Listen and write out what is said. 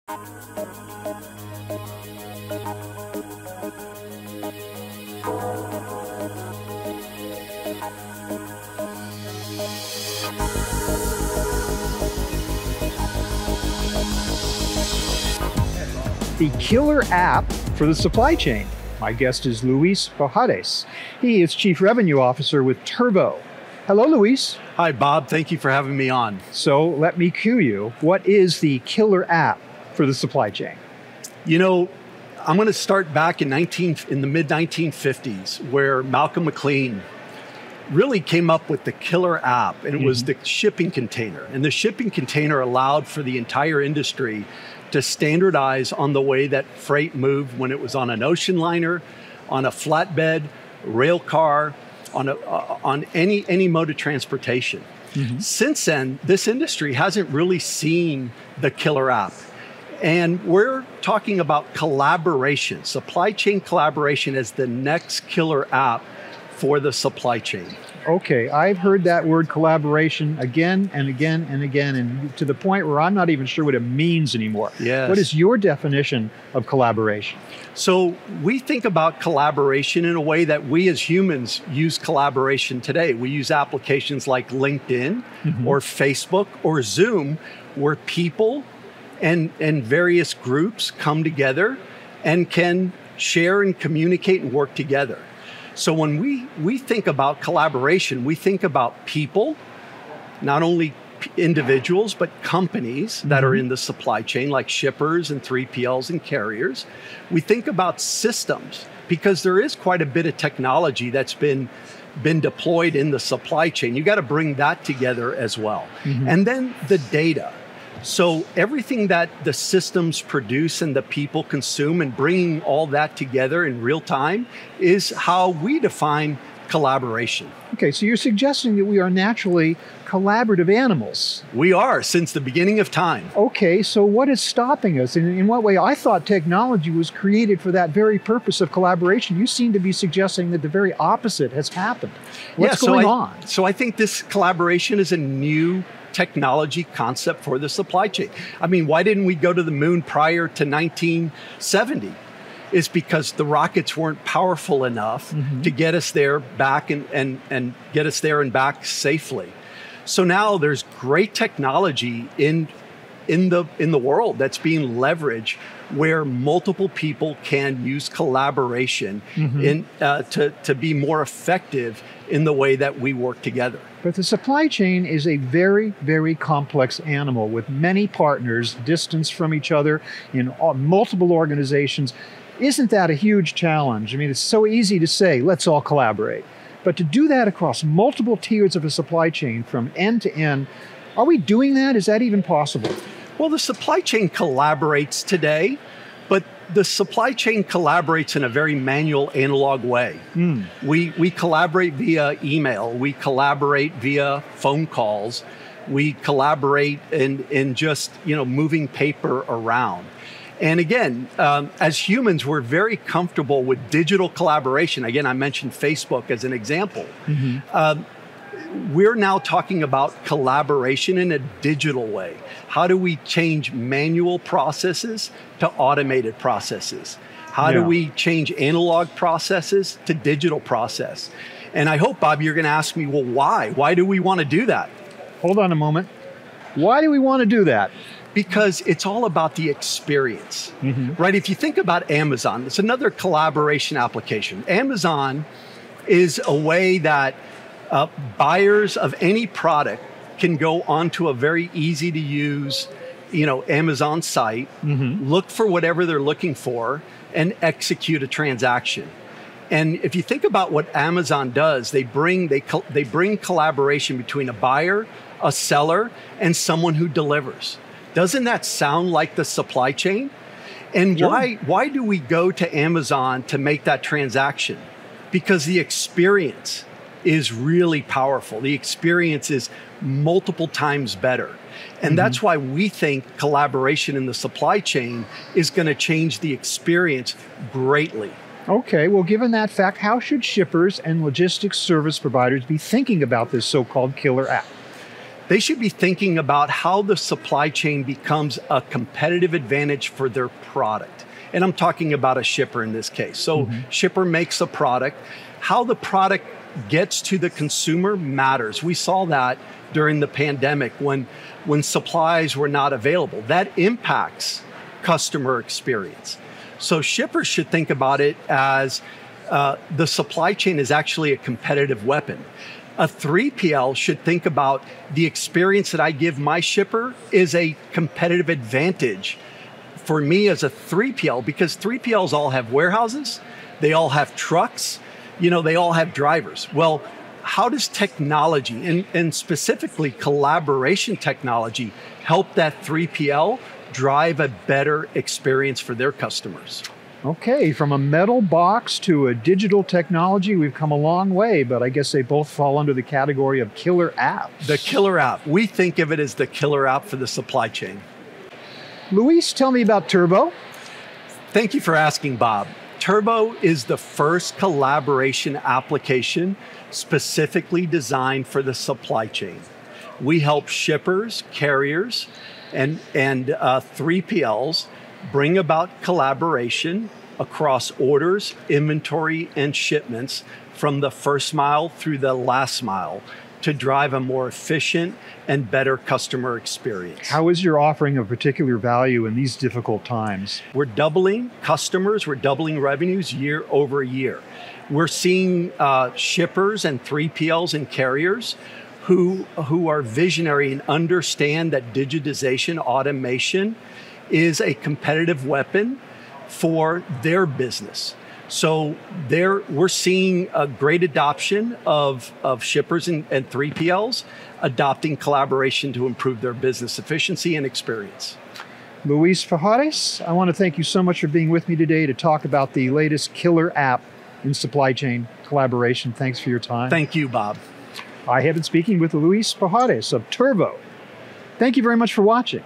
The killer app for the supply chain. My guest is Luis Pajares. He is Chief Revenue Officer with Turvo. Hello, Luis. Hi, Bob. Thank you for having me on. So let me cue you. What is the killer app for the supply chain? You know, I'm going to start back in the mid-1950s, where Malcolm McLean really came up with the killer app, and it was the shipping container. And the shipping container allowed for the entire industry to standardize on the way that freight moved when it was on an ocean liner, on a flatbed, rail car, on any mode of transportation. Since then, this industry hasn't really seen the killer app. And we're talking about collaboration, supply chain collaboration as the next killer app for the supply chain. Okay, I've heard that word collaboration again and again and again, and to the point where I'm not even sure what it means anymore. Yes. What is your definition of collaboration? So we think about collaboration in a way that we as humans use collaboration today. We use applications like LinkedIn or Facebook or Zoom, where people and various groups come together and can share and communicate and work together. So when we think about collaboration, we think about people, not only individuals, but companies that are in the supply chain, like shippers and 3PLs and carriers. We think about systems, because there is quite a bit of technology that's been deployed in the supply chain. You got to bring that together as well. And then the data. So everything that the systems produce and the people consume, and bringing all that together in real time, is how we define collaboration. Okay, so you're suggesting that we are naturally collaborative animals. We are, since the beginning of time. Okay, so what is stopping us? And in what way? I thought technology was created for that very purpose of collaboration. You seem to be suggesting that the very opposite has happened. What's going on? So I think this collaboration is a new technology concept for the supply chain. I mean, why didn't we go to the moon prior to 1970? It's because the rockets weren't powerful enough to get us there back and get us there and back safely. So now there's great technology in the world that's being leveraged, where multiple people can use collaboration to be more effective in the way that we work together. But the supply chain is a very, very complex animal with many partners distanced from each other in multiple organizations. Isn't that a huge challenge? I mean, it's so easy to say, let's all collaborate. But to do that across multiple tiers of a supply chain from end to end, are we doing that? Is that even possible? Well, the supply chain collaborates today, but the supply chain collaborates in a very manual, analog way. We collaborate via email, we collaborate via phone calls, we collaborate in just moving paper around. And again, as humans, we're very comfortable with digital collaboration. Again, I mentioned Facebook as an example. We're now talking about collaboration in a digital way. How do we change manual processes to automated processes? How do we change analog processes to digital process? And I hope, Bob, you're going to ask me, well, why? Why do we want to do that? Hold on a moment. Why do we want to do that? Because it's all about the experience, right? If you think about Amazon, it's another collaboration application. Amazon is a way that buyers of any product can go onto a very easy to use, Amazon site, look for whatever they're looking for, and execute a transaction. And if you think about what Amazon does, they bring collaboration between a buyer, a seller, and someone who delivers. Doesn't that sound like the supply chain? And why do we go to Amazon to make that transaction? Because the experience is really powerful. The experience is multiple times better. And that's why we think collaboration in the supply chain is going to change the experience greatly. Okay, well, given that fact, how should shippers and logistics service providers be thinking about this so-called killer app? They should be thinking about how the supply chain becomes a competitive advantage for their product. And I'm talking about a shipper in this case. So shipper makes a product. How the product gets to the consumer matters. We saw that during the pandemic when supplies were not available. That impacts customer experience. So shippers should think about it as the supply chain is actually a competitive weapon. A 3PL should think about the experience that I give my shipper is a competitive advantage for me as a 3PL, because 3PLs all have warehouses, they all have trucks, they all have drivers. Well, how does technology, and specifically collaboration technology, help that 3PL drive a better experience for their customers? Okay, from a metal box to a digital technology, we've come a long way, but I guess they both fall under the category of killer apps. The killer app. We think of it as the killer app for the supply chain. Luis, tell me about Turvo. Thank you for asking, Bob. Turvo is the first collaboration application specifically designed for the supply chain. We help shippers, carriers, and 3PLs bring about collaboration across orders, inventory, and shipments from the first mile through the last mile to drive a more efficient and better customer experience. How is your offering of particular value in these difficult times? We're doubling customers, we're doubling revenues year over year. We're seeing shippers and 3PLs and carriers who are visionary and understand that digitization, automation is a competitive weapon for their business. So we're seeing a great adoption of shippers and 3PLs adopting collaboration to improve their business efficiency and experience. Luis Pajares, I want to thank you so much for being with me today to talk about the latest killer app in supply chain collaboration. Thanks for your time. Thank you, Bob. I have been speaking with Luis Pajares of Turvo. Thank you very much for watching.